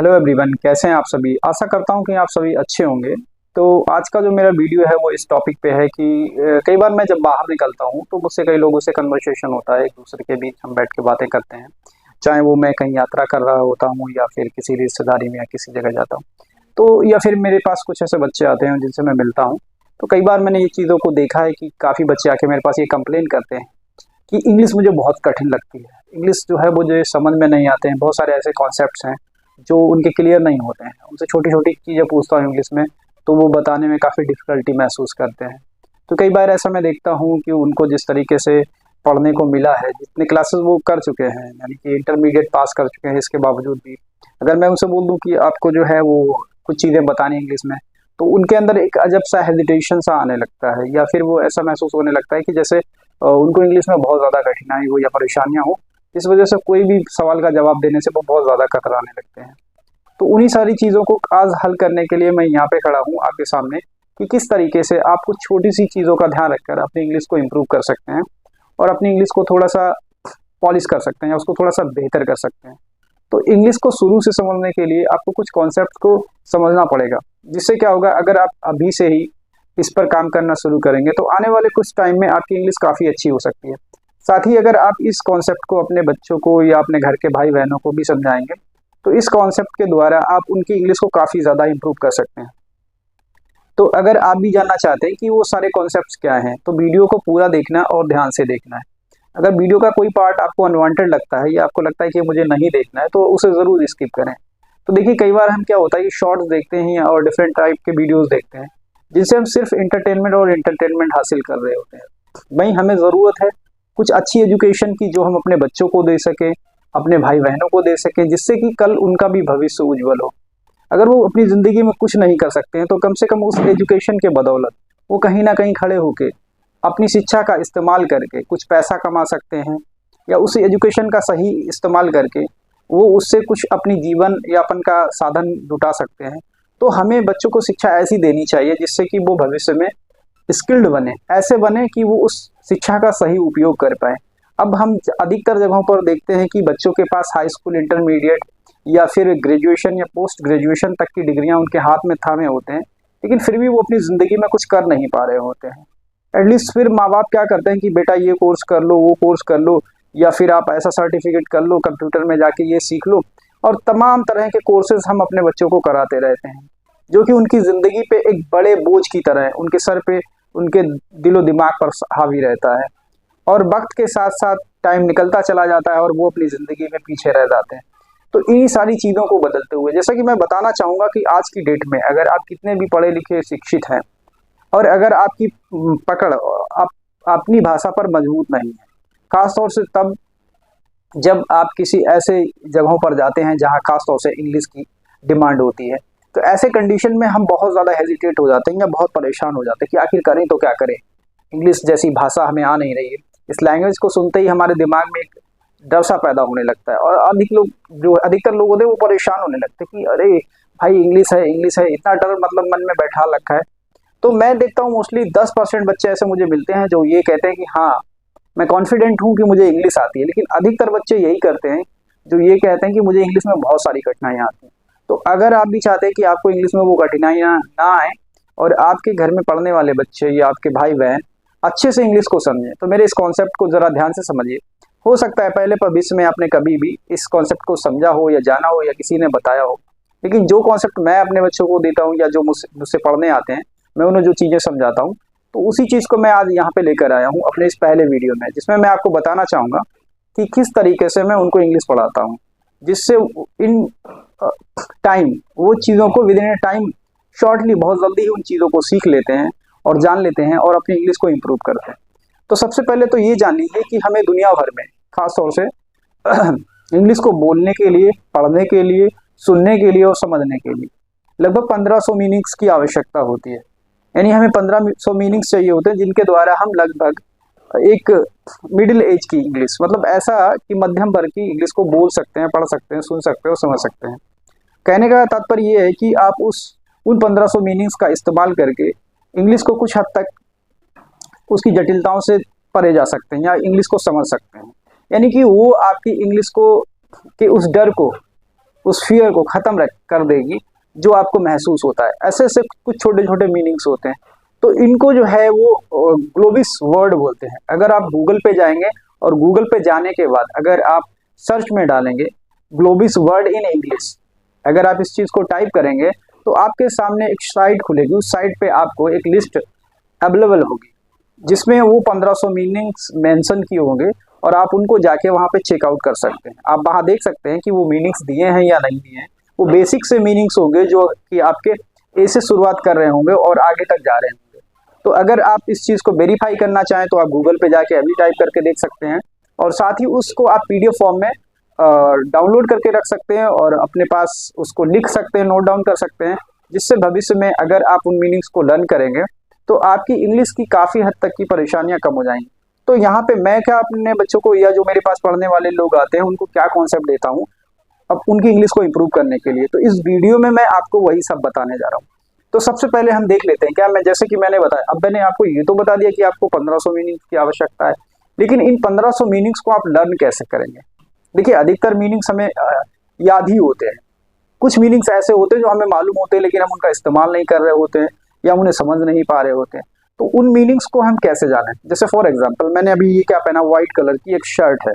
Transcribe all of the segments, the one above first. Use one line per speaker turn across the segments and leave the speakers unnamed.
Hello everyone, कैसे हैं आप सभी। आशा करता हूं कि आप सभी अच्छे होंगे। तो आज का जो मेरा वीडियो है वो इस टॉपिक पे है कि कई बार मैं जब बाहर निकलता हूं तो मुझसे कई लोगों से कन्वर्सेशन होता है, एक दूसरे के बीच हम बैठ के बातें करते हैं। चाहे वो मैं कहीं यात्रा कर रहा होता हूँ या फिर किसी रिश्तेदारी में या किसी जगह जाता हूँ, तो या फिर मेरे पास कुछ ऐसे बच्चे आते हैं जिनसे मैं मिलता हूँ। तो कई बार मैंने ये चीज़ों को देखा है कि काफ़ी बच्चे आके मेरे पास ये कंप्लेन करते हैं कि इंग्लिश मुझे बहुत कठिन लगती है। इंग्लिश जो है मुझे समझ में नहीं आते हैं, बहुत सारे ऐसे कॉन्सेप्ट्स हैं जो उनके क्लियर नहीं होते हैं। उनसे छोटी छोटी चीज़ें पूछता हूँ इंग्लिश में, तो वो बताने में काफ़ी डिफ़िकल्टी महसूस करते हैं। तो कई बार ऐसा मैं देखता हूँ कि उनको जिस तरीके से पढ़ने को मिला है, जितने क्लासेस वो कर चुके हैं, यानी कि इंटरमीडिएट पास कर चुके हैं, इसके बावजूद भी अगर मैं उनसे बोल दूँ कि आपको जो है वो कुछ चीज़ें बतानी इंग्लिश में, तो उनके अंदर एक अजब सा हेजिटेशन सा आने लगता है, या फिर वो ऐसा महसूस होने लगता है कि जैसे उनको इंग्लिश में बहुत ज़्यादा कठिनाई हो या परेशानियाँ हो। इस वजह से कोई भी सवाल का जवाब देने से वो बहुत ज़्यादा कतराने लगते हैं। तो उन्हीं सारी चीज़ों को आज हल करने के लिए मैं यहाँ पे खड़ा हूँ आपके सामने कि किस तरीके से आप कुछ छोटी सी चीज़ों का ध्यान रखकर अपनी इंग्लिश को इम्प्रूव कर सकते हैं और अपनी इंग्लिश को थोड़ा सा पॉलिश कर सकते हैं या उसको थोड़ा सा बेहतर कर सकते हैं। तो इंग्लिश को शुरू से समझने के लिए आपको कुछ कॉन्सेप्ट को समझना पड़ेगा, जिससे क्या होगा, अगर आप अभी से ही इस पर काम करना शुरू करेंगे तो आने वाले कुछ टाइम में आपकी इंग्लिश काफ़ी अच्छी हो सकती है। साथ ही अगर आप इस कॉन्सेप्ट को अपने बच्चों को या अपने घर के भाई बहनों को भी समझाएंगे तो इस कॉन्सेप्ट के द्वारा आप उनकी इंग्लिश को काफ़ी ज़्यादा इम्प्रूव कर सकते हैं। तो अगर आप भी जानना चाहते हैं कि वो सारे कॉन्सेप्ट्स क्या हैं, तो वीडियो को पूरा देखना और ध्यान से देखना है। अगर वीडियो का कोई पार्ट आपको अनवांटेड लगता है या आपको लगता है कि मुझे नहीं देखना है, तो उसे ज़रूर स्किप करें। तो देखिए, कई बार हम क्या होता है कि शॉर्ट्स देखते हैं और डिफरेंट टाइप के वीडियोज़ देखते हैं जिनसे हम सिर्फ इंटरटेनमेंट हासिल कर रहे होते हैं। वहीं हमें ज़रूरत है कुछ अच्छी एजुकेशन की, जो हम अपने बच्चों को दे सकें, अपने भाई बहनों को दे सकें, जिससे कि कल उनका भी भविष्य उज्जवल हो। अगर वो अपनी ज़िंदगी में कुछ नहीं कर सकते हैं तो कम से कम उस एजुकेशन के बदौलत वो कहीं ना कहीं खड़े होके अपनी शिक्षा का इस्तेमाल करके कुछ पैसा कमा सकते हैं, या उस एजुकेशन का सही इस्तेमाल करके वो उससे कुछ अपनी जीवन यापन का साधन जुटा सकते हैं। तो हमें बच्चों को शिक्षा ऐसी देनी चाहिए जिससे कि वो भविष्य में स्किल्ड बने, ऐसे बने कि वो उस शिक्षा का सही उपयोग कर पाए। अब हम अधिकतर जगहों पर देखते हैं कि बच्चों के पास हाई स्कूल, इंटरमीडिएट या फिर ग्रेजुएशन या पोस्ट ग्रेजुएशन तक की डिग्रियां उनके हाथ में थामे होते हैं, लेकिन फिर भी वो अपनी ज़िंदगी में कुछ कर नहीं पा रहे होते हैं। एटलीस्ट फिर माँ बाप क्या करते हैं कि बेटा ये कोर्स कर लो, वो कोर्स कर लो, या फिर आप ऐसा सर्टिफिकेट कर लो, कंप्यूटर में जाके ये सीख लो, और तमाम तरह के कोर्सेज हम अपने बच्चों को कराते रहते हैं, जो कि उनकी ज़िंदगी पे एक बड़े बोझ की तरह है, उनके सर पे, उनके दिलो दिमाग पर हावी रहता है। और वक्त के साथ साथ टाइम निकलता चला जाता है और वो अपनी ज़िंदगी में पीछे रह जाते हैं। तो इन्हीं सारी चीज़ों को बदलते हुए, जैसा कि मैं बताना चाहूँगा कि आज की डेट में अगर आप कितने भी पढ़े लिखे शिक्षित हैं और अगर आपकी पकड़ आप अपनी भाषा पर मजबूत नहीं है, खासतौर से तब जब आप किसी ऐसे जगहों पर जाते हैं जहाँ खासतौर से इंग्लिश की डिमांड होती है, तो ऐसे कंडीशन में हम बहुत ज़्यादा हेजिटेट हो जाते हैं या बहुत परेशान हो जाते हैं कि आखिर करें तो क्या करें। इंग्लिश जैसी भाषा हमें आ नहीं रही है। इस लैंग्वेज को सुनते ही हमारे दिमाग में एक डर सा पैदा होने लगता है और अधिकतर लोग होते हैं वो परेशान होने लगते हैं कि अरे भाई, इंग्लिश है, इतना डर मतलब मन में बैठा रखा है। तो मैं देखता हूँ मोस्टली 10% बच्चे ऐसे मुझे मिलते हैं जो ये कहते हैं कि हाँ, मैं कॉन्फिडेंट हूँ कि मुझे इंग्लिश आती है, लेकिन अधिकतर बच्चे यही करते हैं जो ये कहते हैं कि मुझे इंग्लिश में बहुत सारी कठिनाइयाँ आती हैं। तो अगर आप भी चाहते हैं कि आपको इंग्लिश में वो कठिनाइयाँ ना आए और आपके घर में पढ़ने वाले बच्चे या आपके भाई बहन अच्छे से इंग्लिश को समझें, तो मेरे इस कॉन्सेप्ट को ज़रा ध्यान से समझिए। हो सकता है पहले भविष्य में आपने कभी भी इस कॉन्सेप्ट को समझा हो या जाना हो या किसी ने बताया हो, लेकिन जो कॉन्सेप्ट मैं अपने बच्चों को देता हूँ या जो मुझसे पढ़ने आते हैं, मैं उन्हें जो चीज़ें समझाता हूँ, तो उसी चीज़ को मैं आज यहाँ पे लेकर आया हूँ अपने इस पहले वीडियो में, जिसमें मैं आपको बताना चाहूँगा कि किस तरीके से मैं उनको इंग्लिश पढ़ाता हूँ, जिससे इन टाइम वो चीज़ों को with in A time shortly बहुत जल्दी ही उन चीज़ों को सीख लेते हैं और जान लेते हैं और अपनी इंग्लिश को इम्प्रूव करते हैं। तो सबसे पहले तो ये जान लीजिए कि हमें दुनिया भर में खास तौर से इंग्लिश को बोलने के लिए, पढ़ने के लिए, सुनने के लिए और समझने के लिए लगभग 1500 मीनिंग्स की आवश्यकता होती है। यानी हमें 1500 मीनिंग्स चाहिए होते हैं जिनके द्वारा हम लगभग एक मिडिल एज की इंग्लिश, मतलब ऐसा कि मध्यम वर्ग की इंग्लिश को बोल सकते हैं, पढ़ सकते हैं, सुन सकते हैं और समझ सकते हैं। कहने का तात्पर्य ये है कि आप उन 1500 मीनिंग्स का इस्तेमाल करके इंग्लिश को कुछ हद तक उसकी जटिलताओं से परे जा सकते हैं या इंग्लिश को समझ सकते हैं। यानी कि वो आपकी इंग्लिश को के उस डर को उस फियर को ख़त्म कर देगी जो आपको महसूस होता है। ऐसे ऐसे कुछ छोटे छोटे मीनिंग्स होते हैं, तो इनको जो है वो ग्लोबिस वर्ड बोलते हैं। अगर आप गूगल पे जाएंगे और गूगल पे जाने के बाद अगर आप सर्च में डालेंगे ग्लोबिस वर्ड इन इंग्लिश, अगर आप इस चीज़ को टाइप करेंगे तो आपके सामने एक साइट खुलेगी। उस साइट पे आपको एक लिस्ट अवेलेबल होगी जिसमें वो 1500 मीनिंग्स मेंशन किए होंगे और आप उनको जाके वहाँ पे चेकआउट कर सकते हैं। आप वहाँ देख सकते हैं कि वो मीनिंग्स दिए हैं या नहीं दिए हैं। वो बेसिक से मीनिंग्स होंगे जो कि आपके ए से शुरुआत कर रहे होंगे और आगे तक जा रहे होंगे। तो अगर आप इस चीज़ को वेरीफाई करना चाहें तो आप गूगल पे जाके अभी टाइप करके देख सकते हैं, और साथ ही उसको आप PDF फॉर्म में डाउनलोड करके रख सकते हैं और अपने पास उसको लिख सकते हैं, नोट डाउन कर सकते हैं, जिससे भविष्य में अगर आप उन मीनिंग्स को लर्न करेंगे तो आपकी इंग्लिश की काफ़ी हद तक की परेशानियां कम हो जाएंगी। तो यहाँ पे मैं क्या अपने बच्चों को या जो मेरे पास पढ़ने वाले लोग आते हैं उनको क्या कॉन्सेप्ट देता हूँ अब उनकी इंग्लिश को इम्प्रूव करने के लिए, तो इस वीडियो में मैं आपको वही सब बताने जा रहा हूँ। तो सबसे पहले हम देख लेते हैं क्या, मैं जैसे कि मैंने बताया, अब मैंने आपको ये तो बता दिया कि आपको 1500 मीनिंग्स की आवश्यकता है, लेकिन इन 1500 मीनिंग्स को आप लर्न कैसे करेंगे। देखिए, अधिकतर मीनिंग्स हमें याद ही होते हैं। कुछ मीनिंग्स ऐसे होते हैं जो हमें मालूम होते हैं लेकिन हम उनका इस्तेमाल नहीं कर रहे होते हैं या उन्हें समझ नहीं पा रहे होते हैं। तो उन मीनिंग्स को हम कैसे जानें। जैसे फॉर एग्जांपल मैंने अभी ये क्या पहना, व्हाइट कलर की एक शर्ट है,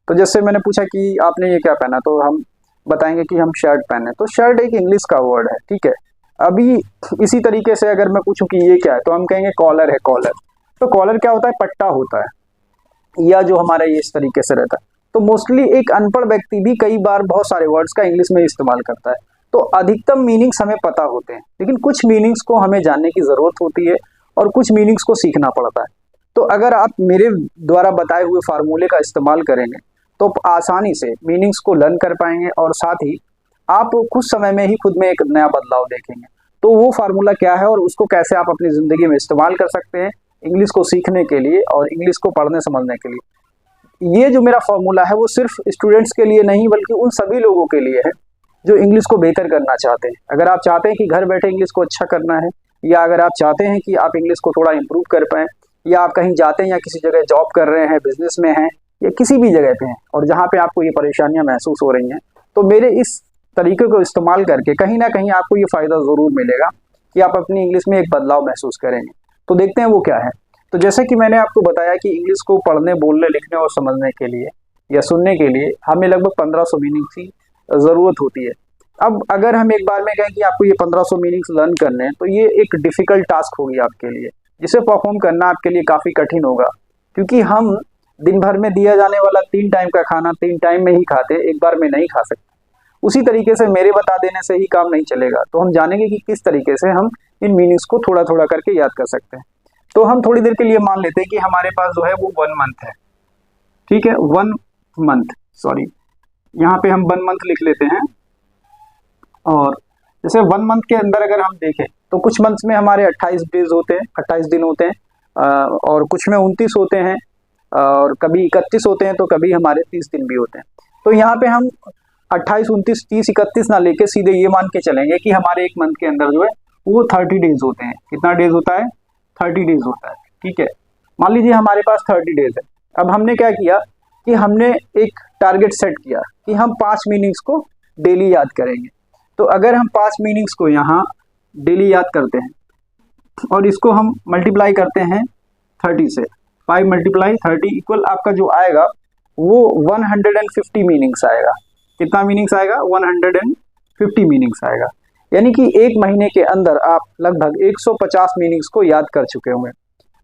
तो जैसे मैंने पूछा कि आपने ये क्या पहना, तो हम बताएंगे कि हम शर्ट पहने, तो शर्ट एक इंग्लिश का वर्ड है, ठीक है। अभी इसी तरीके से अगर मैं पूछूं कि ये क्या है, तो हम कहेंगे कॉलर है, कॉलर। तो कॉलर क्या होता है, पट्टा होता है, या जो हमारा ये इस तरीके से रहता है। तो मोस्टली एक अनपढ़ व्यक्ति भी कई बार बहुत सारे वर्ड्स का इंग्लिश में इस्तेमाल करता है। तो अधिकतम मीनिंग्स हमें पता होते हैं, लेकिन कुछ मीनिंग्स को हमें जानने की ज़रूरत होती है और कुछ मीनिंग्स को सीखना पड़ता है। तो अगर आप मेरे द्वारा बताए हुए फार्मूले का इस्तेमाल करेंगे तो आसानी से मीनिंग्स को लर्न कर पाएंगे और साथ ही आप कुछ समय में ही खुद में एक नया बदलाव देखेंगे। तो वो फार्मूला क्या है और उसको कैसे आप अपनी ज़िंदगी में इस्तेमाल कर सकते हैं इंग्लिश को सीखने के लिए और इंग्लिश को पढ़ने समझने के लिए। ये जो मेरा फार्मूला है वो सिर्फ स्टूडेंट्स के लिए नहीं बल्कि उन सभी लोगों के लिए है जो इंग्लिश को बेहतर करना चाहते हैं। अगर आप चाहते हैं कि घर बैठे इंग्लिश को अच्छा करना है, या अगर आप चाहते हैं कि आप इंग्लिश को थोड़ा इम्प्रूव कर पाएँ, या आप कहीं जाते हैं या किसी जगह जॉब कर रहे हैं, बिजनेस में हैं या किसी भी जगह पे हैं और जहाँ पे आपको ये परेशानियाँ महसूस हो रही हैं, तो मेरे इस तरीके को इस्तेमाल करके कहीं ना कहीं आपको ये फ़ायदा ज़रूर मिलेगा कि आप अपनी इंग्लिश में एक बदलाव महसूस करेंगे। तो देखते हैं वो क्या है। तो जैसे कि मैंने आपको बताया कि इंग्लिश को पढ़ने, बोलने, लिखने और समझने के लिए या सुनने के लिए हमें लगभग 1500 मीनिंग्स की ज़रूरत होती है। अब अगर हम एक बार में कहें कि आपको ये 1500 मीनिंग्स लर्न करने हैं, तो ये एक डिफ़िकल्ट टास्क होगी आपके लिए, जिसे परफॉर्म करना आपके लिए काफ़ी कठिन होगा, क्योंकि हम दिन भर में दिया जाने वाला 3 टाइम का खाना 3 टाइम में ही खाते, एक बार में नहीं खा सकते। उसी तरीके से मेरे बता देने से ही काम नहीं चलेगा। तो हम जानेंगे कि किस तरीके से हम इन मीनिंग्स को थोड़ा थोड़ा करके याद कर सकते हैं। तो हम थोड़ी देर के लिए मान लेते हैं कि हमारे पास जो है वो 1 मंथ है, ठीक है, 1 मंथ, सॉरी, यहाँ पे हम 1 मंथ लिख लेते हैं। और जैसे 1 मंथ के अंदर अगर हम देखें तो कुछ मंथ्स में हमारे 28 डेज होते हैं, 28 दिन होते हैं, और कुछ में 29 होते हैं, और कभी 31 होते हैं, तो कभी हमारे 30 दिन भी होते हैं। तो यहाँ पे हम 28, 29, 30, 31 ना लेके सीधे ये मान के चलेंगे कि हमारे एक मंथ के अंदर जो है वो 30 डेज होते हैं। कितना डेज होता है, 30 डेज होता है, ठीक है। मान लीजिए हमारे पास 30 डेज है। अब हमने क्या किया कि हमने एक टारगेट सेट किया कि हम 5 मीनिंग्स को डेली याद करेंगे। तो अगर हम 5 मीनिंग्स को यहाँ डेली याद करते हैं और इसको हम मल्टीप्लाई करते हैं 30 से, 5 × 30 इक्वल आपका जो आएगा वो 150 मीनिंग्स आएगा। कितना मीनिंग्स आएगा, 150 मीनिंग्स आएगा। यानी कि एक महीने के अंदर आप लगभग 150 मीनिंग्स को याद कर चुके होंगे।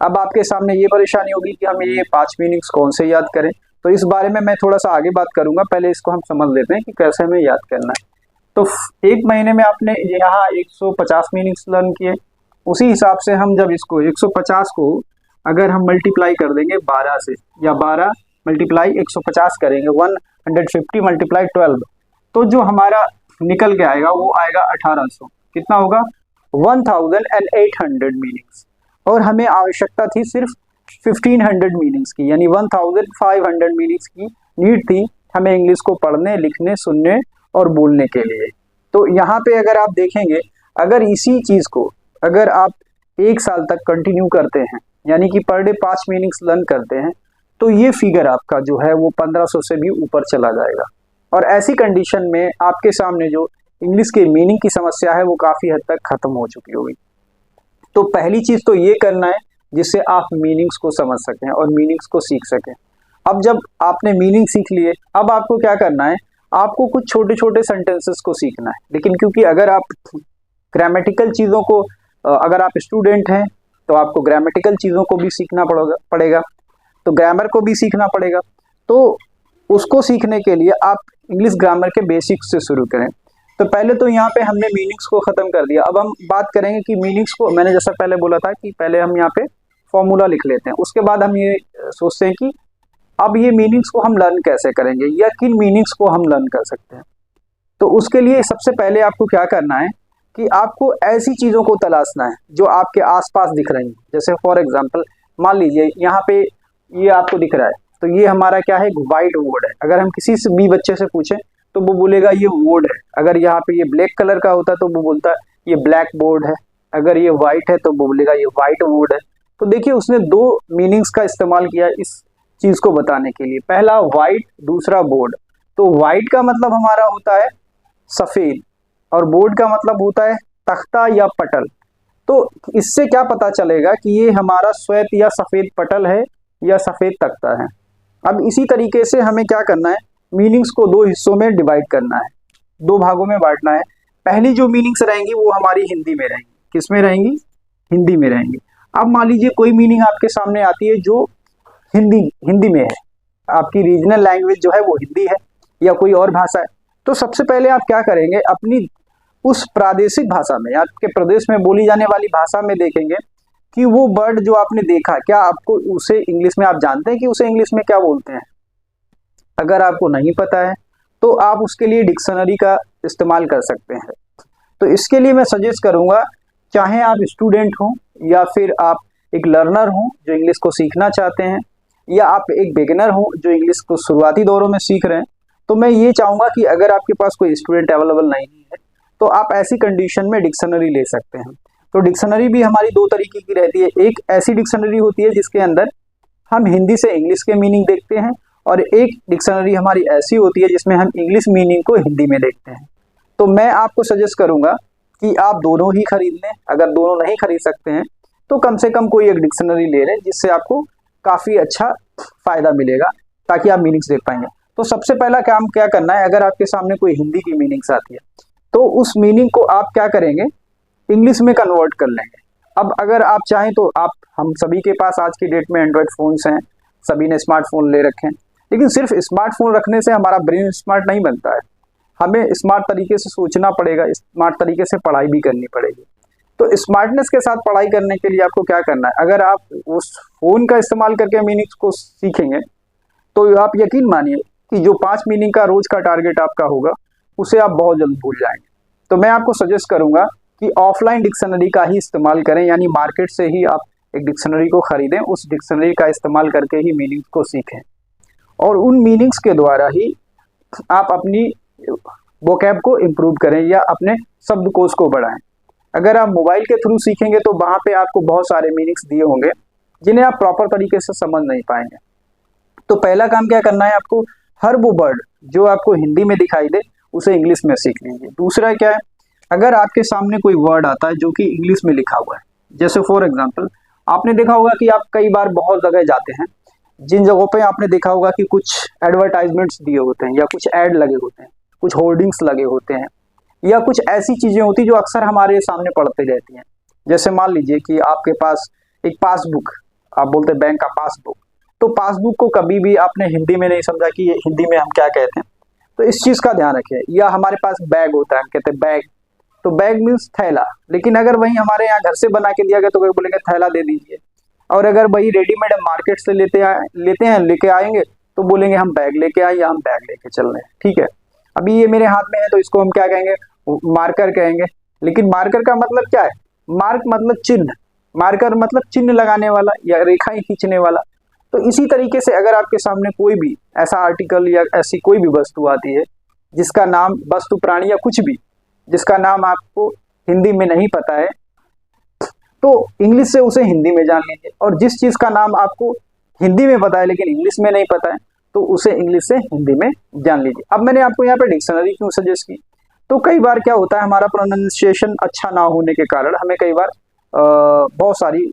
अब आपके सामने ये परेशानी होगी कि हम ये 5 मीनिंग्स कौन से याद करें। तो इस बारे में मैं थोड़ा सा आगे बात करूंगा, पहले इसको हम समझ लेते हैं कि कैसे हमें याद करना है। तो एक महीने में आपने यहाँ 150 मीनिंग्स लर्न किए, उसी हिसाब से हम जब इसको 150 को अगर हम मल्टीप्लाई कर देंगे 12 से, या 12 × 150 करेंगे, 150 × 12, तो जो हमारा निकल के आएगा वो आएगा 1800। कितना होगा, 1800 मीनिंग्स। और हमें आवश्यकता थी सिर्फ 1500 मीनिंग्स की, यानी 1500 मीनिंग्स की नीड थी हमें इंग्लिश को पढ़ने, लिखने, सुनने और बोलने के लिए। तो यहाँ पे अगर आप देखेंगे, अगर इसी चीज़ को अगर आप 1 साल तक कंटिन्यू करते हैं, यानी कि पर डे 5 मीनिंग्स लर्न करते हैं, तो ये फिगर आपका जो है वो 1500 से भी ऊपर चला जाएगा। और ऐसी कंडीशन में आपके सामने जो इंग्लिश के मीनिंग की समस्या है वो काफ़ी हद तक खत्म हो चुकी होगी। तो पहली चीज़ तो ये करना है जिससे आप मीनिंग्स को समझ सकें और मीनिंग्स को सीख सकें। अब जब आपने मीनिंग सीख लिए, अब आपको क्या करना है, आपको कुछ छोटे छोटे सेंटेंसेस को सीखना है। लेकिन क्योंकि अगर आप ग्रामेटिकल चीज़ों को अगर आप स्टूडेंट हैं तो आपको ग्रामेटिकल चीज़ों को भी सीखना पड़ेगा, तो ग्रामर को भी सीखना पड़ेगा। तो उसको सीखने के लिए आप इंग्लिश ग्रामर के बेसिक्स से शुरू करें। तो पहले तो यहाँ पे हमने मीनिंग्स को ख़त्म कर दिया। अब हम बात करेंगे कि मीनिंग्स को, मैंने जैसा पहले बोला था कि पहले हम यहाँ पे फॉर्मूला लिख लेते हैं, उसके बाद हम ये सोचते हैं कि अब ये मीनिंग्स को हम लर्न कैसे करेंगे या किन मीनिंग्स को हम लर्न कर सकते हैं। तो उसके लिए सबसे पहले आपको क्या करना है कि आपको ऐसी चीज़ों को तलाशना है जो आपके आसपास दिख रही हैं। जैसे फॉर एग्जांपल मान लीजिए यहाँ पे ये आपको दिख रहा है, तो ये हमारा क्या है, वाइट बोर्ड है। अगर हम किसी से भी बच्चे से पूछें तो वो बोलेगा ये बोर्ड है। अगर यहाँ पे ये ब्लैक कलर का होता है तो वो बोलता है ये ब्लैक बोर्ड है। अगर ये वाइट है तो वो बोलेगा ये वाइट बोर्ड है। तो देखिए उसने दो मीनिंग्स का इस्तेमाल किया इस चीज़ को बताने के लिए, पहला वाइट, दूसरा बोर्ड। तो वाइट का मतलब हमारा होता है सफ़ेद और बोर्ड का मतलब होता है तख्ता या पटल। तो इससे क्या पता चलेगा कि ये हमारा श्वेत या सफ़ेद पटल है या सफ़ेद तख्ता है। अब इसी तरीके से हमें क्या करना है, मीनिंग्स को दो हिस्सों में डिवाइड करना है, दो भागों में बांटना है। पहली जो मीनिंग्स रहेंगी वो हमारी हिंदी में रहेंगी। किस में रहेंगी? हिंदी में रहेंगी। अब मान लीजिए कोई मीनिंग आपके सामने आती है जो हिंदी में है, आपकी रीजनल लैंग्वेज जो है वो हिंदी है या कोई और भाषा है। तो सबसे पहले आप क्या करेंगे, अपनी उस प्रादेशिक भाषा में, आपके प्रदेश में बोली जाने वाली भाषा में देखेंगे कि वो वर्ड जो आपने देखा, क्या आपको उसे इंग्लिश में, आप जानते हैं कि उसे इंग्लिश में क्या बोलते हैं। अगर आपको नहीं पता है तो आप उसके लिए डिक्शनरी का इस्तेमाल कर सकते हैं। तो इसके लिए मैं सजेस्ट करूँगा, चाहे आप स्टूडेंट हों या फिर आप एक लर्नर हों जो इंग्लिश को सीखना चाहते हैं, या आप एक बिगिनर हों जो इंग्लिश को शुरुआती दौरों में सीख रहे हैं, तो मैं ये चाहूँगा कि अगर आपके पास कोई स्टूडेंट अवेलेबल नहीं है तो आप ऐसी कंडीशन में डिक्शनरी ले सकते हैं। तो डिक्शनरी भी हमारी दो तरीके की रहती है। एक ऐसी डिक्शनरी होती है जिसके अंदर हम हिंदी से इंग्लिश के मीनिंग देखते हैं, और एक डिक्शनरी हमारी ऐसी होती है जिसमें हम इंग्लिश मीनिंग को हिंदी में देखते हैं। तो मैं आपको सजेस्ट करूँगा कि आप दोनों ही खरीद लें। अगर दोनों नहीं खरीद सकते हैं तो कम से कम कोई एक डिक्शनरी ले लें, जिससे आपको काफ़ी अच्छा फ़ायदा मिलेगा, ताकि आप मीनिंग्स देख पाएंगे। तो सबसे पहला काम क्या करना है, अगर आपके सामने कोई हिंदी की मीनिंग्स आती है तो उस मीनिंग को आप क्या करेंगे, इंग्लिश में कन्वर्ट कर लेंगे। अब अगर आप चाहें तो आप, हम सभी के पास आज की डेट में एंड्रॉयड फ़ोन्स हैं, सभी ने स्मार्टफोन ले रखे हैं, लेकिन सिर्फ स्मार्टफोन रखने से हमारा ब्रेन स्मार्ट नहीं बनता है। हमें स्मार्ट तरीके से सोचना पड़ेगा, स्मार्ट तरीके से पढ़ाई भी करनी पड़ेगी। तो स्मार्टनेस के साथ पढ़ाई करने के लिए आपको क्या करना है, अगर आप उस फ़ोन का इस्तेमाल करके मीनिंग्स को सीखेंगे तो आप यकीन मानिए कि जो 5 मीनिंग का रोज़ का टारगेट आपका होगा उसे आप बहुत जल्द भूल जाएंगे। तो मैं आपको सजेस्ट करूंगा कि ऑफलाइन डिक्शनरी का ही इस्तेमाल करें, यानी मार्केट से ही आप एक डिक्शनरी को ख़रीदें, उस डिक्शनरी का इस्तेमाल करके ही मीनिंग्स को सीखें, और उन मीनिंग्स के द्वारा ही आप अपनी वोकैब को इम्प्रूव करें या अपने शब्दकोश को बढ़ाएं। अगर आप मोबाइल के थ्रू सीखेंगे तो वहाँ पे आपको बहुत सारे मीनिंग्स दिए होंगे जिन्हें आप प्रॉपर तरीके से समझ नहीं पाएंगे। तो पहला काम क्या करना है, आपको हर वो वर्ड जो आपको हिंदी में दिखाई दे उसे इंग्लिश में सीख लीजिए। दूसरा क्या है, अगर आपके सामने कोई वर्ड आता है जो कि इंग्लिश में लिखा हुआ है, जैसे फॉर एग्जांपल आपने देखा होगा कि आप कई बार बहुत जगह जाते हैं, जिन जगहों पे आपने देखा होगा कि कुछ एडवर्टाइजमेंट्स दिए होते हैं या कुछ ऐड लगे होते हैं, कुछ होर्डिंग्स लगे होते हैं, या कुछ ऐसी चीज़ें होती जो अक्सर हमारे सामने पड़ती रहती हैं। जैसे मान लीजिए कि आपके पास एक पासबुक, आप बोलते हैं बैंक का पासबुक, तो पासबुक को कभी भी आपने हिंदी में नहीं समझा कि ये हिंदी में हम क्या कहते हैं, तो इस चीज़ का ध्यान रखें। या हमारे पास बैग होता है, हम कहते हैं बैग, तो बैग मीन्स थैला, लेकिन अगर वही हमारे यहाँ घर से बना के दिया गया तो कोई बोलेंगे थैला दे दीजिए, और अगर वही रेडीमेड मार्केट से लेके आएंगे तो बोलेंगे हम बैग लेके आए या हम बैग लेके चल रहे हैं। ठीक है, अभी ये मेरे हाथ में है तो इसको हम क्या कहेंगे, मार्कर कहेंगे। लेकिन मार्कर का मतलब क्या है, मार्क मतलब चिन्ह, मार्कर मतलब चिन्ह लगाने वाला या रेखाएं खींचने वाला। तो इसी तरीके से अगर आपके सामने कोई भी ऐसा आर्टिकल या ऐसी कोई भी वस्तु आती है जिसका नाम, वस्तु, प्राणी या कुछ भी जिसका नाम आपको हिंदी में नहीं पता है, तो इंग्लिश से उसे हिंदी में जान लीजिए। और जिस चीज़ का नाम आपको हिंदी में पता है लेकिन इंग्लिश में नहीं पता है, तो उसे इंग्लिश से हिंदी में जान लीजिए। अब मैंने आपको यहाँ पे डिक्शनरी क्यों सजेस्ट की, तो कई बार क्या होता है हमारा प्रोनाउंसिएशन अच्छा ना होने के कारण हमें कई बार बहुत सारी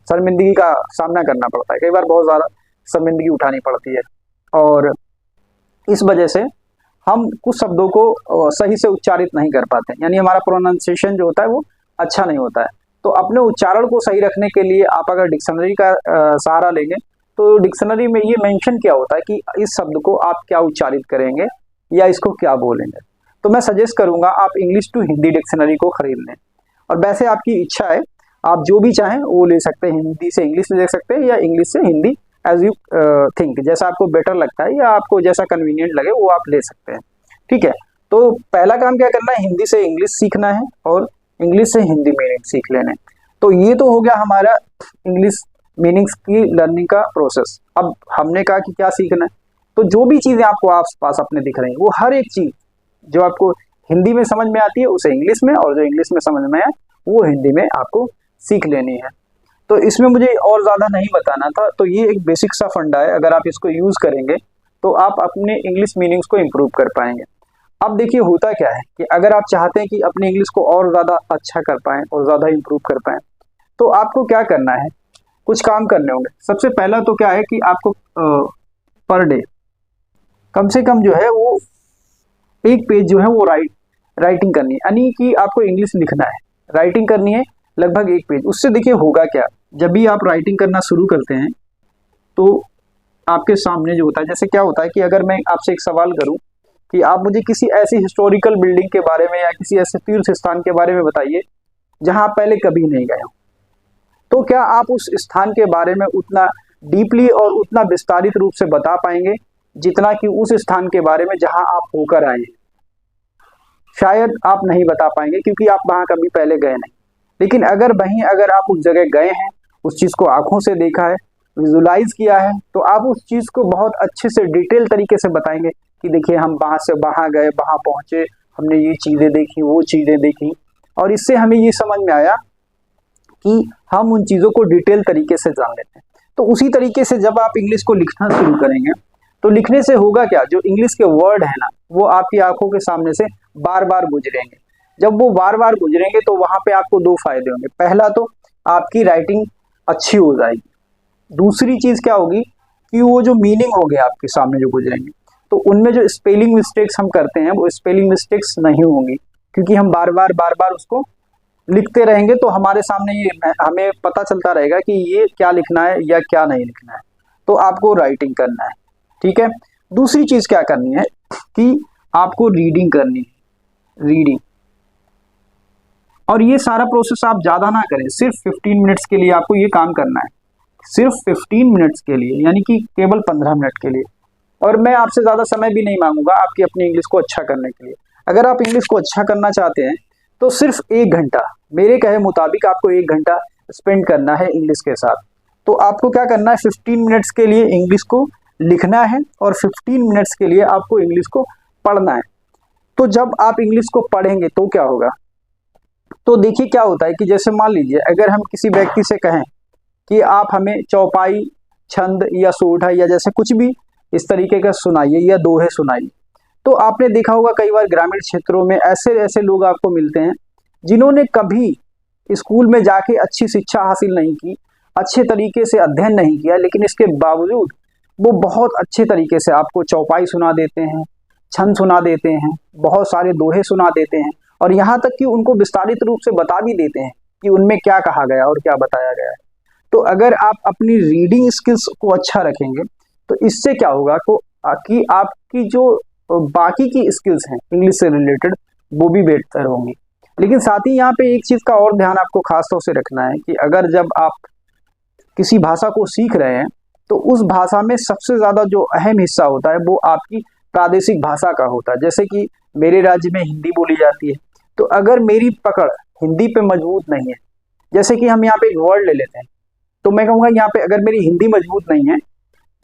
शर्मिंदगी का सामना करना पड़ता है, कई बार बहुत ज़्यादा शर्मिंदगी उठानी पड़ती है, और इस वजह से हम कुछ शब्दों को सही से उच्चारित नहीं कर पाते, यानी हमारा प्रोनाउंसिएशन जो होता है वो अच्छा नहीं होता है। तो अपने उच्चारण को सही रखने के लिए आप अगर डिक्शनरी का सहारा लेंगे तो डिक्शनरी में ये मेंशन किया होता है कि इस शब्द को आप क्या उच्चारित करेंगे या इसको क्या बोलेंगे। तो मैं सजेस्ट करूंगा आप इंग्लिश टू हिंदी डिक्शनरी को खरीद लें, और वैसे आपकी इच्छा है, आप जो भी चाहें वो ले सकते हैं, हिंदी से इंग्लिश ले सकते हैं या इंग्लिश से हिंदी, एज यू थिंक, जैसा आपको बेटर लगता है या आपको जैसा कन्वीनियंट लगे वो आप ले सकते हैं। ठीक है, तो पहला काम क्या करना है, हिंदी से इंग्लिश सीखना है और इंग्लिश से हिंदी मीनिंग सीख लेना है। तो ये तो हो गया हमारा इंग्लिश मीनिंग्स की लर्निंग का प्रोसेस। अब हमने कहा कि क्या सीखना है, तो जो भी चीज़ें आपको आस पास अपने दिख रही हैं वो हर एक चीज़ जो आपको हिंदी में समझ में आती है उसे इंग्लिश में, और जो इंग्लिश में समझ में आए वो हिंदी में आपको सीख लेनी है। तो इसमें मुझे और ज़्यादा नहीं बताना था, तो ये एक बेसिक सा फंडा है, अगर आप इसको यूज़ करेंगे तो आप अपने इंग्लिश मीनिंग्स को इम्प्रूव कर पाएंगे। अब देखिए होता क्या है कि अगर आप चाहते हैं कि अपनी इंग्लिश को और ज़्यादा अच्छा कर पाएँ और ज़्यादा इम्प्रूव कर पाएँ, तो आपको क्या करना है, कुछ काम करने होंगे। सबसे पहला तो क्या है कि आपको पर डे कम से कम जो है वो एक पेज जो है वो राइटिंग करनी है, यानी कि आपको इंग्लिश लिखना है, राइटिंग करनी है लगभग एक पेज। उससे देखिए होगा क्या, जब भी आप राइटिंग करना शुरू करते हैं तो आपके सामने जो होता है, जैसे क्या होता है कि अगर मैं आपसे एक सवाल करूं कि आप मुझे किसी ऐसी हिस्टोरिकल बिल्डिंग के बारे में या किसी ऐसे तीर्थ स्थान के बारे में बताइए जहां आप पहले कभी नहीं गए हो, तो क्या आप उस स्थान के बारे में उतना डीपली और उतना विस्तारित रूप से बता पाएंगे जितना कि उस स्थान के बारे में जहां आप होकर आए हैं? शायद आप नहीं बता पाएंगे क्योंकि आप वहां कभी पहले गए नहीं। लेकिन अगर आप उस जगह गए हैं, उस चीज़ को आंखों से देखा है, विजुलाइज किया है, तो आप उस चीज़ को बहुत अच्छे से डिटेल तरीके से बताएंगे कि देखिए हम वहाँ से वहाँ गए, वहाँ पहुँचे, हमने ये चीज़ें देखी, वो चीज़ें देखी, और इससे हमें ये समझ में आया कि हम उन चीज़ों को डिटेल तरीके से जान लेते हैं। तो उसी तरीके से जब आप इंग्लिश को लिखना शुरू करेंगे तो लिखने से होगा क्या, जो इंग्लिश के वर्ड है ना वो आपकी आंखों के सामने से बार बार गुजरेंगे। जब वो बार बार गुजरेंगे तो वहाँ पे आपको दो फायदे होंगे। पहला तो आपकी राइटिंग अच्छी हो जाएगी, दूसरी चीज़ क्या होगी कि वो जो मीनिंग होंगे आपके सामने जो गुजरेंगे तो उनमें जो स्पेलिंग मिस्टेक्स हम करते हैं वो स्पेलिंग मिस्टेक्स नहीं होंगी, क्योंकि हम बार बार उसको लिखते रहेंगे तो हमारे सामने ये हमें पता चलता रहेगा कि ये क्या लिखना है या क्या नहीं लिखना है। तो आपको राइटिंग करना है, ठीक है। दूसरी चीज़ क्या करनी है कि आपको रीडिंग करनी है, रीडिंग, और ये सारा प्रोसेस आप ज़्यादा ना करें, सिर्फ 15 मिनट्स के लिए आपको ये काम करना है, सिर्फ 15 मिनट्स के लिए, यानी कि केवल 15 मिनट के लिए। और मैं आपसे ज़्यादा समय भी नहीं मांगूंगा आपकी अपनी इंग्लिश को अच्छा करने के लिए। अगर आप इंग्लिश को अच्छा करना चाहते हैं तो सिर्फ 1 घंटा, मेरे कहे मुताबिक आपको 1 घंटा स्पेंड करना है इंग्लिश के साथ। तो आपको क्या करना है, 15 मिनट्स के लिए इंग्लिश को लिखना है और 15 मिनट्स के लिए आपको इंग्लिश को पढ़ना है। तो जब आप इंग्लिश को पढ़ेंगे तो क्या होगा, तो देखिए क्या होता है कि जैसे मान लीजिए अगर हम किसी व्यक्ति से कहें कि आप हमें चौपाई, छंद या सोठा या जैसे कुछ भी इस तरीके का सुनाइए या दोहे सुनाइए, तो आपने देखा होगा कई बार ग्रामीण क्षेत्रों में ऐसे ऐसे लोग आपको मिलते हैं जिन्होंने कभी स्कूल में जाके अच्छी शिक्षा हासिल नहीं की, अच्छे तरीके से अध्ययन नहीं किया, लेकिन इसके बावजूद वो बहुत अच्छे तरीके से आपको चौपाई सुना देते हैं, छंद सुना देते हैं, बहुत सारे दोहे सुना देते हैं, और यहाँ तक कि उनको विस्तारित रूप से बता भी देते हैं कि उनमें क्या कहा गया और क्या बताया गया है। तो अगर आप अपनी रीडिंग स्किल्स को अच्छा रखेंगे तो इससे क्या होगा कि आपकी जो बाकी की स्किल्स हैं इंग्लिश से रिलेटेड वो भी बेहतर होंगी। लेकिन साथ ही यहाँ पे एक चीज़ का और ध्यान आपको खास तौर से रखना है कि अगर जब आप किसी भाषा को सीख रहे हैं तो उस भाषा में सबसे ज़्यादा जो अहम हिस्सा होता है वो आपकी प्रादेशिक भाषा का होता है। जैसे कि मेरे राज्य में हिंदी बोली जाती है, तो अगर मेरी पकड़ हिंदी पे मजबूत नहीं है, जैसे कि हम यहाँ पे एक वर्ड ले लेते हैं, तो मैं कहूँगा यहाँ पे अगर मेरी हिंदी मजबूत नहीं है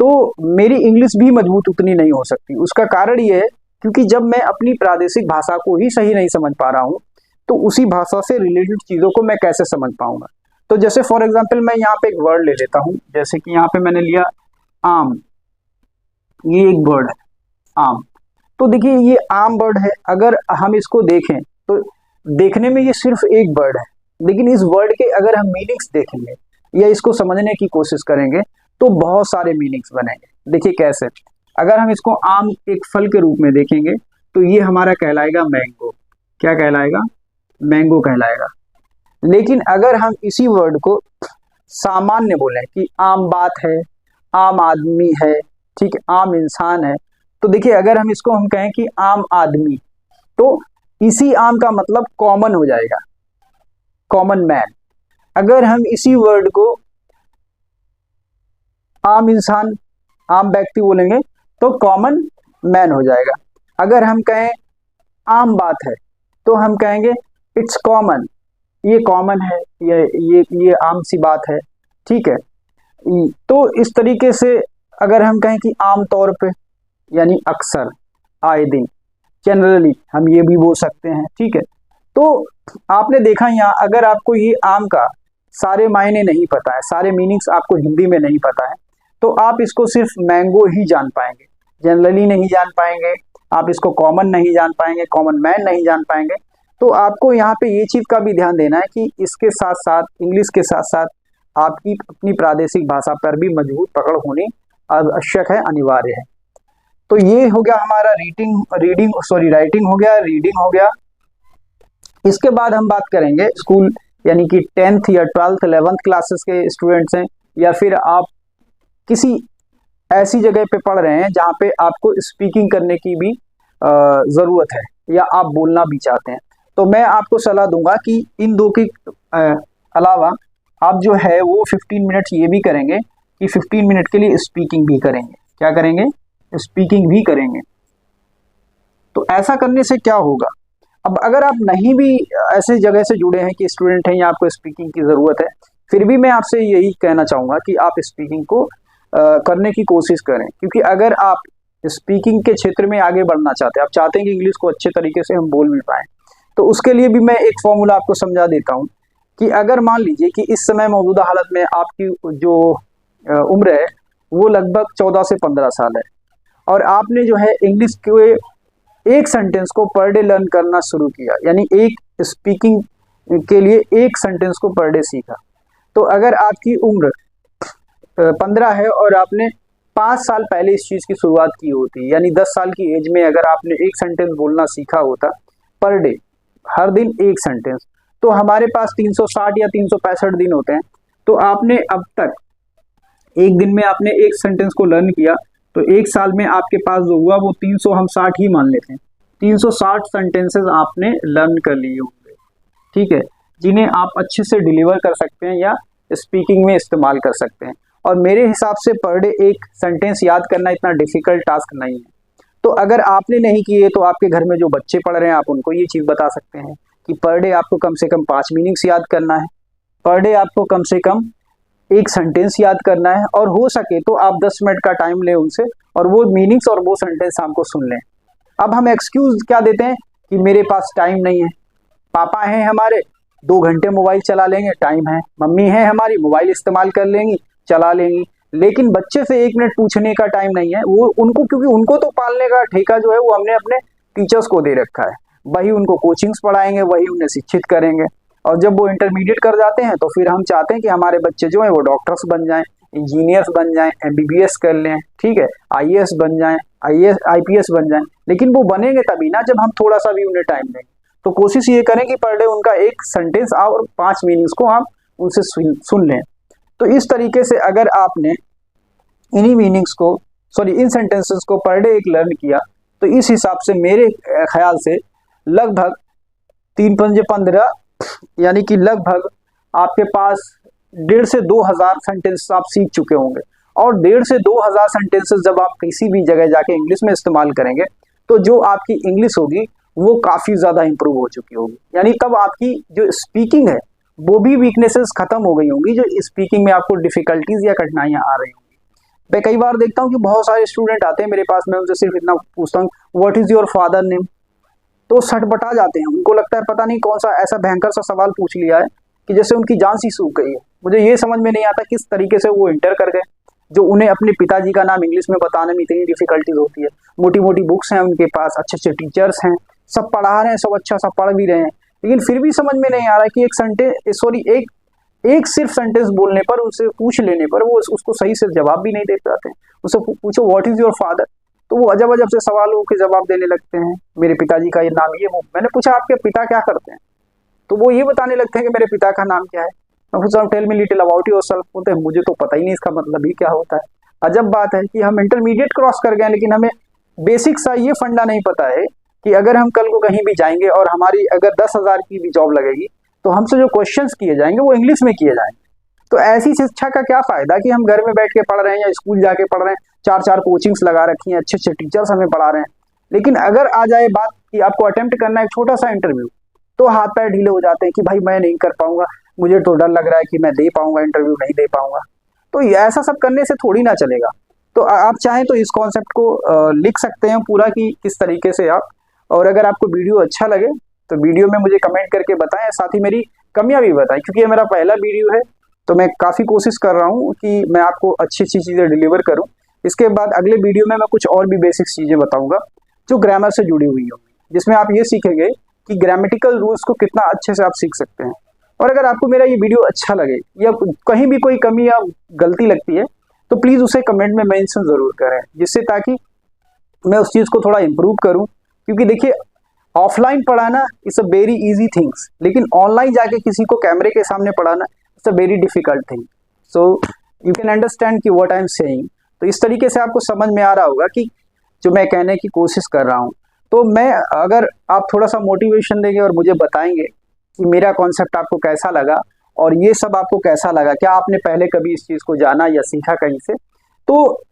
तो मेरी इंग्लिश भी मजबूत उतनी नहीं हो सकती। उसका कारण ये है क्योंकि जब मैं अपनी प्रादेशिक भाषा को ही सही नहीं समझ पा रहा हूँ तो उसी भाषा से रिलेटेड चीज़ों को मैं कैसे समझ पाऊंगा। तो जैसे फॉर एग्जांपल मैं यहाँ पे एक वर्ड ले लेता हूँ, जैसे कि यहाँ पे मैंने लिया आम, ये एक बर्ड है आम। तो देखिए ये आम बर्ड है, अगर हम इसको देखें तो देखने में ये सिर्फ एक बर्ड है, लेकिन इस वर्ड के अगर हम मीनिंग्स देखेंगे या इसको समझने की कोशिश करेंगे तो बहुत सारे मीनिंग्स बनेंगे। देखिए कैसे, अगर हम इसको आम एक फल के रूप में देखेंगे तो ये हमारा कहलाएगा मैंगो। क्या कहलाएगा? मैंगो कहलाएगा। लेकिन अगर हम इसी वर्ड को सामान्य बोलें कि आम बात है, आम आदमी है, ठीक है, आम इंसान है, तो देखिए अगर हम इसको हम कहें कि आम आदमी, तो इसी आम का मतलब कॉमन हो जाएगा, कॉमन मैन। अगर हम इसी वर्ड को आम इंसान, आम व्यक्ति बोलेंगे तो कॉमन मैन हो जाएगा। अगर हम कहें आम बात है तो हम कहेंगे इट्स कॉमन, ये कॉमन है, ये आम सी बात है, ठीक है। तो इस तरीके से अगर हम कहें कि आम तौर पे यानी अक्सर, आए दिन, जनरली, हम ये भी बोल सकते हैं, ठीक है। तो आपने देखा यहाँ अगर आपको ये आम का सारे मायने नहीं पता है, सारे मीनिंग्स आपको हिंदी में नहीं पता है, तो आप इसको सिर्फ मैंगो ही जान पाएंगे, जनरली नहीं जान पाएंगे, आप इसको कॉमन नहीं जान पाएंगे, कॉमन मैन नहीं जान पाएंगे। तो आपको यहाँ पे ये चीज़ का भी ध्यान देना है कि इसके साथ साथ, इंग्लिश के साथ साथ आपकी अपनी प्रादेशिक भाषा पर भी मजबूत पकड़ होनी आवश्यक है, अनिवार्य है। तो ये हो गया हमारा राइटिंग हो गया, रीडिंग हो गया। इसके बाद हम बात करेंगे स्कूल यानी कि 10th या 12th 11th क्लासेस के स्टूडेंट्स हैं, या फिर आप किसी ऐसी जगह पे पढ़ रहे हैं जहाँ पे आपको स्पीकिंग करने की भी ज़रूरत है या आप बोलना भी चाहते हैं, तो मैं आपको सलाह दूंगा कि इन दो के अलावा आप जो है वो 15 मिनट्स ये भी करेंगे कि 15 मिनट के लिए स्पीकिंग भी करेंगे। क्या करेंगे? स्पीकिंग भी करेंगे। तो ऐसा करने से क्या होगा, अब अगर आप नहीं भी ऐसे जगह से जुड़े हैं कि स्टूडेंट हैं या आपको स्पीकिंग की ज़रूरत है, फिर भी मैं आपसे यही कहना चाहूँगा कि आप स्पीकिंग को करने की कोशिश करें, क्योंकि अगर आप स्पीकिंग के क्षेत्र में आगे बढ़ना चाहते हैं, आप चाहते हैं कि इंग्लिश को अच्छे तरीके से हम बोल भी पाएँ, तो उसके लिए भी मैं एक फॉर्मूला आपको समझा देता हूँ कि अगर मान लीजिए कि इस समय मौजूदा हालत में आपकी जो उम्र है वो लगभग 14 से 15 साल है, और आपने जो है इंग्लिश के एक सेंटेंस को पर डे लर्न करना शुरू किया, यानी एक स्पीकिंग के लिए एक सेंटेंस को पर डे सीखा, तो अगर आपकी उम्र 15 है और आपने 5 साल पहले इस चीज़ की शुरुआत की होती, यानी 10 साल की एज में अगर आपने एक सेंटेंस बोलना सीखा होता पर डे, हर दिन एक सेंटेंस, तो हमारे पास 360 या 365 दिन होते हैं। तो आपने अब तक एक दिन में आपने एक सेंटेंस को लर्न किया, तो एक साल में आपके पास जो हुआ वो 300, हम 60 ही मान लेते हैं, 360 सेंटेंसेस आपने लर्न कर लिए होंगे, ठीक है, जिन्हें आप अच्छे से डिलीवर कर सकते हैं या स्पीकिंग में इस्तेमाल कर सकते हैं। और मेरे हिसाब से पर डे एक सेंटेंस याद करना इतना डिफिकल्ट टास्क नहीं है। तो अगर आपने नहीं किए तो आपके घर में जो बच्चे पढ़ रहे हैं आप उनको ये चीज़ बता सकते हैं कि पर डे आपको कम से कम 5 मीनिंग्स याद करना है, पर डे आपको कम से कम एक सेंटेंस याद करना है, और हो सके तो आप 10 मिनट का टाइम लें उनसे और वो मीनिंग्स और वो सेंटेंस हमको सुन लें। अब हम एक्सक्यूज़ क्या देते हैं कि मेरे पास टाइम नहीं है, पापा हैं हमारे 2 घंटे मोबाइल चला लेंगे, टाइम है, मम्मी है हमारी मोबाइल इस्तेमाल कर लेंगी, चला लेंगी, लेकिन बच्चे से 1 मिनट पूछने का टाइम नहीं है। वो उनको, क्योंकि उनको तो पालने का ठेका जो है वो हमने अपने टीचर्स को दे रखा है, वही उनको कोचिंग्स पढ़ाएंगे, वही उन्हें शिक्षित करेंगे, और जब वो इंटरमीडिएट कर जाते हैं तो फिर हम चाहते हैं कि हमारे बच्चे जो हैं वो डॉक्टर्स बन जाएं, इंजीनियर्स बन जाएं, MBBS कर लें, ठीक है, IAS बन जाएं, IPS बन जाएं, लेकिन वो बनेंगे तभी ना जब हम थोड़ा सा भी उन्हें टाइम देंगे। तो कोशिश ये करें कि पर डे उनका एक सेंटेंस और 5 मीनिंग्स को आप उनसे सुन लें। तो इस तरीके से अगर आपने इन्हीं मीनिंग्स को, इन सेंटेंसेस को पर डे एक लर्न किया, तो इस हिसाब से मेरे ख्याल से लगभग 3 पंजे 15, यानी कि लगभग आपके पास 1.5 से 2,000 सेंटेंस आप सीख चुके होंगे। और 1.5 से 2,000 सेंटेंसेस जब आप किसी भी जगह जाके इंग्लिश में इस्तेमाल करेंगे तो जो आपकी इंग्लिश होगी वो काफ़ी ज़्यादा इंप्रूव हो चुकी होगी, यानी तब आपकी जो स्पीकिंग है वो भी वीकनेसेस खत्म हो गई होंगी, जो स्पीकिंग में आपको डिफिकल्टीज या कठिनाइयाँ आ रही होंगी। मैं कई बार देखता हूँ कि बहुत सारे स्टूडेंट आते हैं मेरे पास, मैं उनसे सिर्फ इतना पूछता हूँ what is your father name, तो सटपटा जाते हैं, उनको लगता है पता नहीं कौन सा ऐसा भयंकर सा सवाल पूछ लिया है कि जैसे उनकी जान सी सूख गई है। मुझे ये समझ में नहीं आता किस तरीके से वो इंटर कर गए, जो उन्हें अपने पिताजी का नाम इंग्लिश में बताने में इतनी डिफिकल्टीज होती है। मोटी मोटी बुक्स हैं उनके पास, अच्छे अच्छे टीचर्स हैं, सब पढ़ा रहे हैं, सब अच्छा सा पढ़ भी रहे हैं, लेकिन फिर भी समझ में नहीं आ रहा कि एक सिर्फ सेंटेंस बोलने पर, उससे पूछ लेने पर वो उसको सही से जवाब भी नहीं दे पाते हैं। उससे पूछो व्हाट इज योर फादर, तो वो अजब अजब से सवालों के जवाब देने लगते हैं। मेरे पिताजी का ये नाम ये वो। मैंने पूछा आपके पिता क्या करते हैं, तो वो ये बताने लगते हैं कि मेरे पिता का नाम क्या है। मैं पूछा tell me little about yourself, बोलते हैं मुझे तो पता ही नहीं इसका मतलब ही क्या होता है। अजब बात है कि हम इंटरमीडिएट क्रॉस कर गए, लेकिन हमें बेसिक सा ये फंडा नहीं पता है कि अगर हम कल को कहीं भी जाएंगे और हमारी अगर 10,000 की भी जॉब लगेगी तो हमसे जो क्वेश्चंस किए जाएंगे वो इंग्लिश में किए जाएंगे। तो ऐसी शिक्षा का क्या फायदा कि हम घर में बैठ के पढ़ रहे हैं या स्कूल जाके पढ़ रहे हैं, 4-4 कोचिंग्स लगा रखी हैं, अच्छे अच्छे टीचर्स हमें पढ़ा रहे हैं, लेकिन अगर आ जाए बात कि आपको अटेम्प्ट करना है एक छोटा सा इंटरव्यू, तो हाथ पैर ढीले हो जाते हैं कि भाई मैं नहीं कर पाऊंगा, मुझे तो डर लग रहा है कि मैं दे पाऊंगा इंटरव्यू, नहीं दे पाऊंगा। तो ऐसा सब करने से थोड़ी ना चलेगा। तो आप चाहें तो इस कॉन्सेप्ट को लिख सकते हैं पूरा कि किस तरीके से आप, और अगर आपको वीडियो अच्छा लगे तो वीडियो में मुझे कमेंट करके बताएं, साथ ही मेरी कमियां भी बताएं, क्योंकि ये मेरा पहला वीडियो है तो मैं काफ़ी कोशिश कर रहा हूँ कि मैं आपको अच्छी अच्छी चीज़ें डिलीवर करूँ। इसके बाद अगले वीडियो में मैं कुछ और भी बेसिक चीज़ें बताऊँगा जो ग्रामर से जुड़ी हुई होंगी, जिसमें आप ये सीखेंगे कि ग्रामेटिकल रूल्स को कितना अच्छे से आप सीख सकते हैं। और अगर आपको मेरा ये वीडियो अच्छा लगे या कहीं भी कोई कमी या गलती लगती है तो प्लीज़ उसे कमेंट में मेंशन ज़रूर करें, जिससे ताकि मैं उस चीज़ को थोड़ा इम्प्रूव करूँ। क्योंकि देखिए ऑफलाइन पढ़ाना is a very easy things, लेकिन ऑनलाइन जाके किसी को कैमरे के सामने पढ़ाना it's a very difficult thing. So you can understand कि व्हाट आई एम सेइंग। तो इस तरीके से आपको समझ में आ रहा होगा कि जो मैं कहने की कोशिश कर रहा हूँ। तो मैं अगर आप थोड़ा सा मोटिवेशन देंगे और मुझे बताएंगे कि मेरा कॉन्सेप्ट आपको कैसा लगा और ये सब आपको कैसा लगा, क्या आपने पहले कभी इस चीज़ को जाना या सीखा कहीं से, तो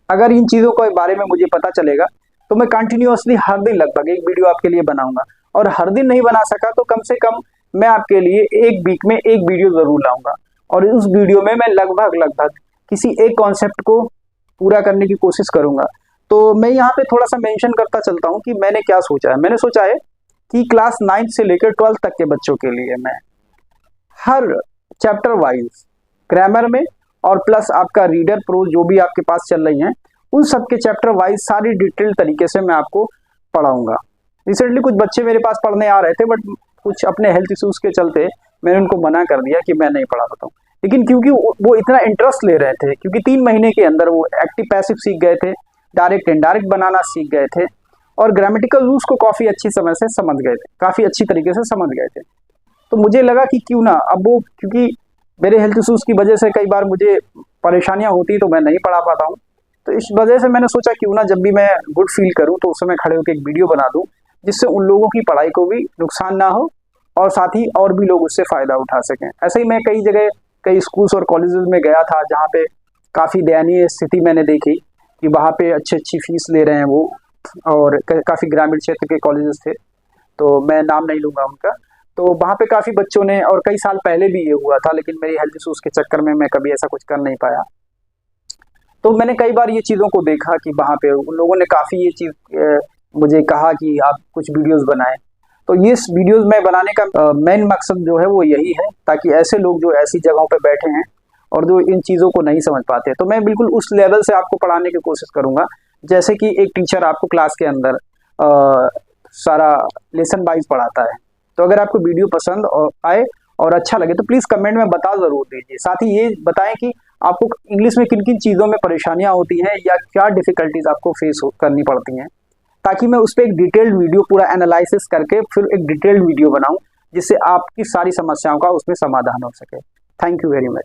अगर इन चीज़ों के बारे में मुझे पता चलेगा तो मैं कंटिन्यूअसली हर दिन लगभग एक वीडियो आपके लिए बनाऊंगा। और हर दिन नहीं बना सका तो कम से कम मैं आपके लिए एक वीक में एक वीडियो ज़रूर लाऊंगा, और उस वीडियो में मैं लगभग किसी एक कॉन्सेप्ट को पूरा करने की कोशिश करूंगा। तो मैं यहाँ पे थोड़ा सा मेंशन करता चलता हूँ कि मैंने क्या सोचा है। मैंने सोचा है कि क्लास 9 से लेकर 12 तक के बच्चों के लिए मैं हर चैप्टर वाइज ग्रामर में और प्लस आपका रीडर प्रोज जो भी आपके पास चल रही हैं उन सब के चैप्टर वाइज सारी डिटेल तरीके से मैं आपको पढ़ाऊंगा। रिसेंटली कुछ बच्चे मेरे पास पढ़ने आ रहे थे, बट कुछ अपने हेल्थ इश्यूज़ के चलते मैंने उनको मना कर दिया कि मैं नहीं पढ़ा पाता हूँ। लेकिन क्योंकि वो इतना इंटरेस्ट ले रहे थे, क्योंकि 3 महीने के अंदर वो एक्टिव पैसिव सीख गए थे, डायरेक्ट इनडायरेक्ट बनाना सीख गए थे, और ग्रामेटिकल रूल्स को काफ़ी अच्छी समय से समझ गए थे, काफ़ी अच्छी तरीके से समझ गए थे। तो मुझे लगा कि क्यों ना अब वो, क्योंकि मेरे हेल्थ इश्यूज़ की वजह से कई बार मुझे परेशानियाँ होती तो मैं नहीं पढ़ा पाता हूँ, तो इस वजह से मैंने सोचा क्यों ना जब भी मैं गुड फील करूँ तो उस समय खड़े होकर एक वीडियो बना दूँ, जिससे उन लोगों की पढ़ाई को भी नुकसान ना हो और साथ ही और भी लोग उससे फ़ायदा उठा सकें। ऐसे ही मैं कई जगह कई स्कूल्स और कॉलेजेस में गया था जहाँ पे काफ़ी दयनीय स्थिति मैंने देखी कि वहाँ पे अच्छी फीस ले रहे हैं वो, और काफ़ी ग्रामीण क्षेत्र के कॉलेजेस थे, तो मैं नाम नहीं लूँगा उनका। तो वहाँ पे काफ़ी बच्चों ने, और कई साल पहले भी ये हुआ था, लेकिन मेरी हेल्थ इशूज़ के चक्कर में मैं कभी ऐसा कुछ कर नहीं पाया। तो मैंने कई बार ये चीज़ों को देखा कि वहाँ पे उन लोगों ने काफ़ी ये चीज़ मुझे कहा कि आप कुछ वीडियोस बनाएं। तो ये वीडियोस मैं बनाने का मेन मकसद जो है वो यही है, ताकि ऐसे लोग जो ऐसी जगहों पे बैठे हैं और जो इन चीज़ों को नहीं समझ पाते, तो मैं बिल्कुल उस लेवल से आपको पढ़ाने की कोशिश करूँगा जैसे कि एक टीचर आपको क्लास के अंदर सारा लेसन वाइज पढ़ाता है। तो अगर आपको वीडियो पसंद आए और अच्छा लगे तो प्लीज़ कमेंट में बता ज़रूर दीजिए। साथ ही ये बताएं कि आपको इंग्लिश में किन किन चीज़ों में परेशानियाँ होती हैं या क्या डिफ़िकल्टीज आपको फेस करनी पड़ती हैं, ताकि मैं उस पर एक डिटेल्ड वीडियो पूरा एनालिसिस करके फिर एक डिटेल्ड वीडियो बनाऊं, जिससे आपकी सारी समस्याओं का उसमें समाधान हो सके। Thank you very much.